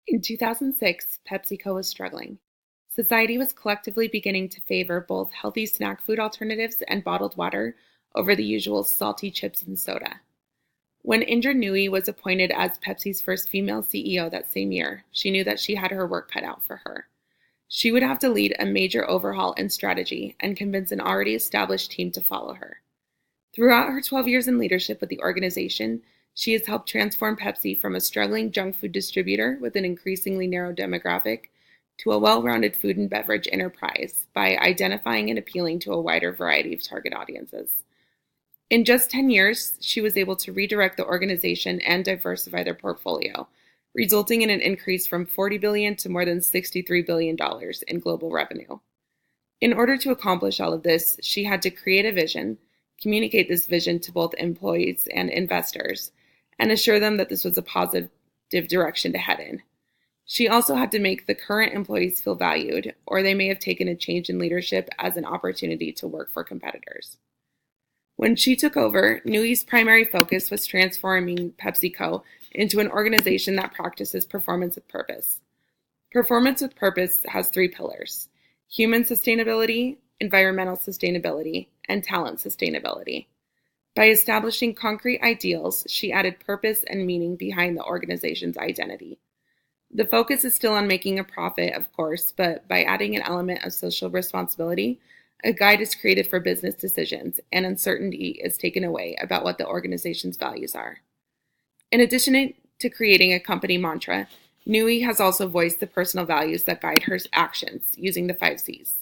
In 2006, PepsiCo was struggling. Society was collectively beginning to favor both healthy snack food alternatives and bottled water over the usual salty chips and soda. When Indra Nooyi was appointed as Pepsi's first female CEO that same year, she knew that she had her work cut out for her. She would have to lead a major overhaul in strategy and convince an already established team to follow her. Throughout her 12 years in leadership with the organization, she has helped transform Pepsi from a struggling junk food distributor with an increasingly narrow demographic to a well-rounded food and beverage enterprise by identifying and appealing to a wider variety of target audiences. In just 10 years, she was able to redirect the organization and diversify their portfolio, resulting in an increase from $40 billion to more than $63 billion in global revenue. In order to accomplish all of this, she had to create a vision, communicate this vision to both employees and investors, and assure them that this was a positive direction to head in. She also had to make the current employees feel valued, or they may have taken a change in leadership as an opportunity to work for competitors. When she took over, Nooyi's primary focus was transforming PepsiCo into an organization that practices performance with purpose. Performance with purpose has three pillars: human sustainability, environmental sustainability, and talent sustainability. By establishing concrete ideals, she added purpose and meaning behind the organization's identity. The focus is still on making a profit, of course, but by adding an element of social responsibility, a guide is created for business decisions, and uncertainty is taken away about what the organization's values are. In addition to creating a company mantra, Nooyi has also voiced the personal values that guide her actions using the 5 Cs.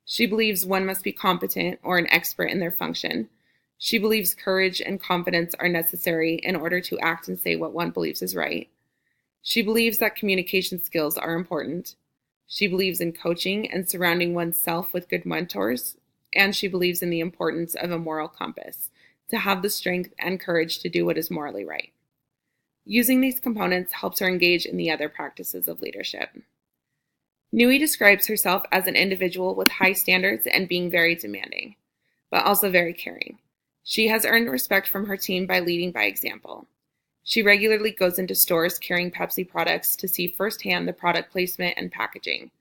She believes one must be competent or an expert in their function. She believes courage and confidence are necessary in order to act and say what one believes is right. She believes that communication skills are important. She believes in coaching and surrounding oneself with good mentors, and she believes in the importance of a moral compass, to have the strength and courage to do what is morally right. Using these components helps her engage in the other practices of leadership. Nooyi describes herself as an individual with high standards and being very demanding, but also very caring. She has earned respect from her team by leading by example. She regularly goes into stores carrying Pepsi products to see firsthand the product placement and packaging.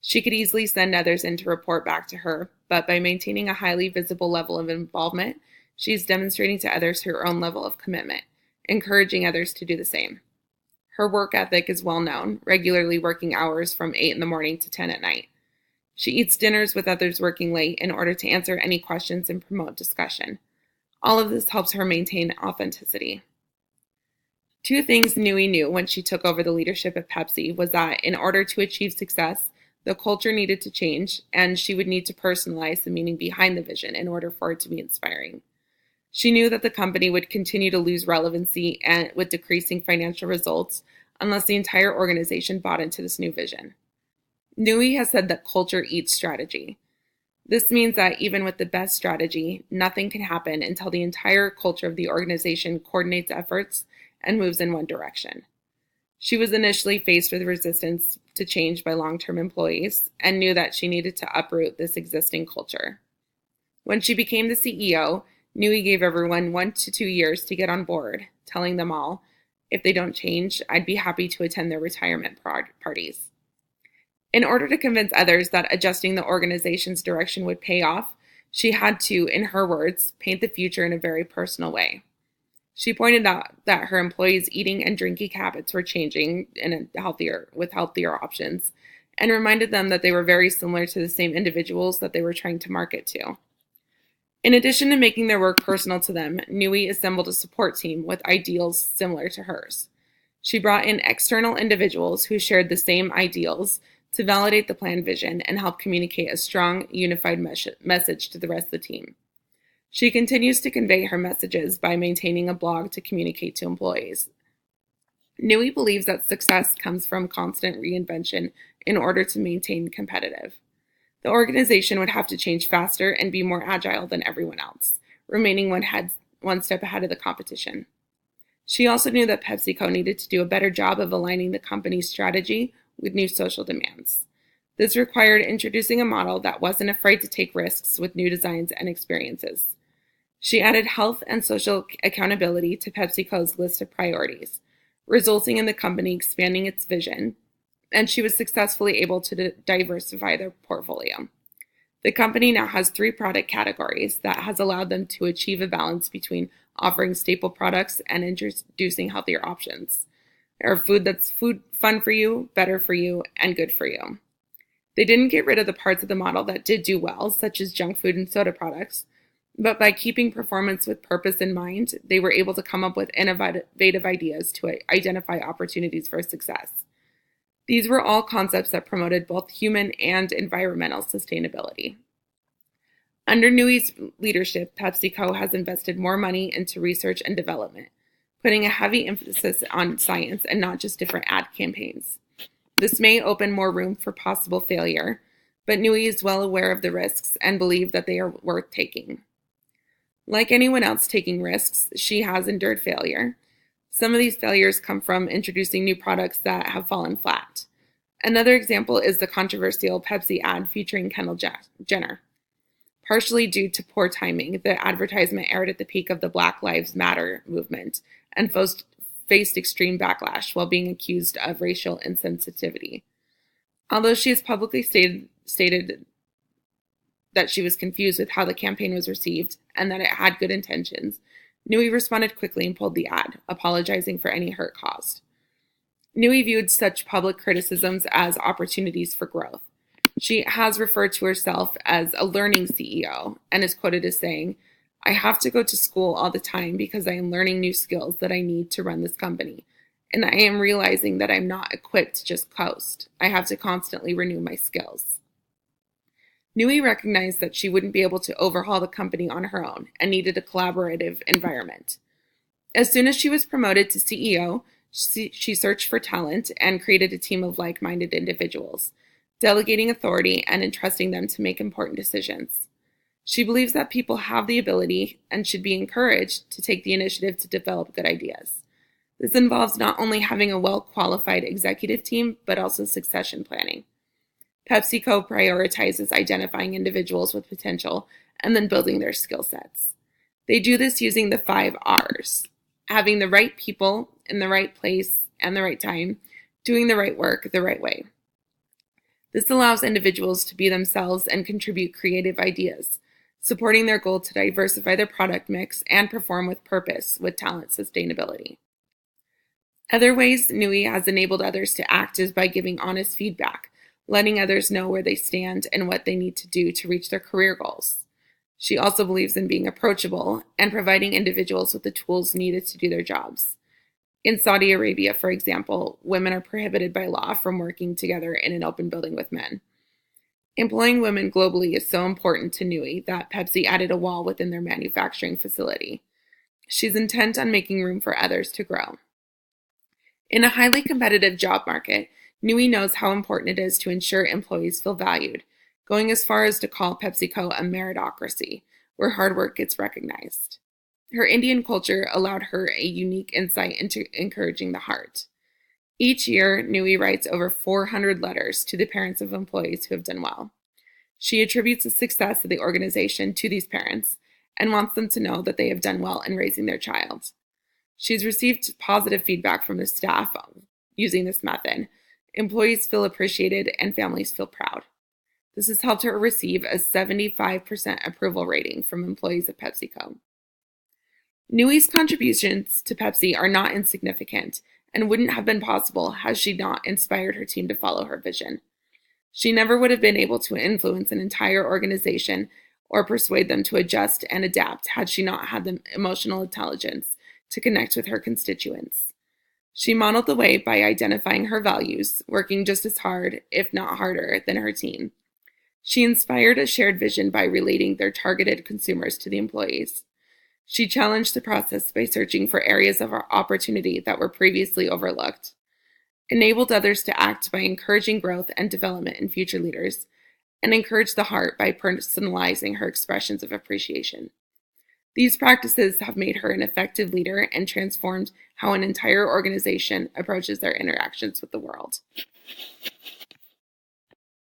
She could easily send others in to report back to her, but by maintaining a highly visible level of involvement, she is demonstrating to others her own level of commitment, encouraging others to do the same. Her work ethic is well known, regularly working hours from 8 in the morning to 10 at night. She eats dinners with others working late in order to answer any questions and promote discussion. All of this helps her maintain authenticity. Two things Nooyi knew when she took over the leadership of Pepsi was that in order to achieve success, the culture needed to change, and she would need to personalize the meaning behind the vision in order for it to be inspiring. She knew that the company would continue to lose relevancy and with decreasing financial results unless the entire organization bought into this new vision. Nooyi has said that culture eats strategy. This means that even with the best strategy, nothing can happen until the entire culture of the organization coordinates efforts and moves in one direction. She was initially faced with resistance to change by long-term employees and knew that she needed to uproot this existing culture. When she became the CEO, Nooyi gave everyone 1 to 2 years to get on board, telling them all, if they don't change, I'd be happy to attend their retirement parties. In order to convince others that adjusting the organization's direction would pay off, she had to, in her words, paint the future in a very personal way. She pointed out that her employees' eating and drinking habits were changing with healthier options, and reminded them that they were very similar to the same individuals that they were trying to market to. In addition to making their work personal to them, Nooyi assembled a support team with ideals similar to hers. She brought in external individuals who shared the same ideals to validate the planned vision and help communicate a strong, unified message to the rest of the team. She continues to convey her messages by maintaining a blog to communicate to employees. Nooyi believes that success comes from constant reinvention in order to maintain competitive. The organization would have to change faster and be more agile than everyone else, remaining one step ahead of the competition. She also knew that PepsiCo needed to do a better job of aligning the company's strategy with new social demands. This required introducing a model that wasn't afraid to take risks with new designs and experiences. She added health and social accountability to PepsiCo's list of priorities, resulting in the company expanding its vision, and she was successfully able to diversify their portfolio. The company now has 3 product categories that has allowed them to achieve a balance between offering staple products and introducing healthier options, or food that's fun for you, better for you, and good for you. They didn't get rid of the parts of the model that did do well, such as junk food and soda products, but by keeping performance with purpose in mind, they were able to come up with innovative ideas to identify opportunities for success. These were all concepts that promoted both human and environmental sustainability. Under Nui's leadership, PepsiCo has invested more money into research and development, putting a heavy emphasis on science and not just different ad campaigns. This may open more room for possible failure, but Nui is well aware of the risks and believes that they are worth taking. Like anyone else taking risks, she has endured failure. Some of these failures come from introducing new products that have fallen flat. Another example is the controversial Pepsi ad featuring Kendall Jenner. Partially due to poor timing, the advertisement aired at the peak of the Black Lives Matter movement and faced extreme backlash while being accused of racial insensitivity. Although she has publicly stated that she was confused with how the campaign was received and that it had good intentions, Nui responded quickly and pulled the ad, apologizing for any hurt caused. Nui viewed such public criticisms as opportunities for growth. She has referred to herself as a learning CEO and is quoted as saying, "I have to go to school all the time because I am learning new skills that I need to run this company. And I am realizing that I'm not equipped to just coast. I have to constantly renew my skills." Nui recognized that she wouldn't be able to overhaul the company on her own and needed a collaborative environment. As soon as she was promoted to CEO, she searched for talent and created a team of like-minded individuals, delegating authority and entrusting them to make important decisions. She believes that people have the ability and should be encouraged to take the initiative to develop good ideas. This involves not only having a well-qualified executive team, but also succession planning. PepsiCo prioritizes identifying individuals with potential and then building their skill sets. They do this using the 5 R's: having the right people in the right place and the right time, doing the right work the right way. This allows individuals to be themselves and contribute creative ideas, supporting their goal to diversify their product mix and perform with purpose with talent sustainability. Other ways Nui has enabled others to act is by giving honest feedback, letting others know where they stand and what they need to do to reach their career goals. She also believes in being approachable and providing individuals with the tools needed to do their jobs. In Saudi Arabia, for example, women are prohibited by law from working together in an open building with men. Employing women globally is so important to Nui that Pepsi added a wall within their manufacturing facility. She's intent on making room for others to grow. In a highly competitive job market, Nui knows how important it is to ensure employees feel valued, going as far as to call PepsiCo a meritocracy, where hard work gets recognized. Her Indian culture allowed her a unique insight into encouraging the heart. Each year, Nui writes over 400 letters to the parents of employees who have done well. She attributes the success of the organization to these parents and wants them to know that they have done well in raising their child. She's received positive feedback from the staff using this method. Employees feel appreciated and families feel proud. This has helped her receive a 75% approval rating from employees at PepsiCo. Nui's contributions to Pepsi are not insignificant and wouldn't have been possible had she not inspired her team to follow her vision. She never would have been able to influence an entire organization or persuade them to adjust and adapt had she not had the emotional intelligence to connect with her constituents. She modeled the way by identifying her values, working just as hard, if not harder, than her team. She inspired a shared vision by relating their targeted consumers to the employees. She challenged the process by searching for areas of opportunity that were previously overlooked, enabled others to act by encouraging growth and development in future leaders, and encouraged the heart by personalizing her expressions of appreciation. These practices have made her an effective leader and transformed how an entire organization approaches their interactions with the world.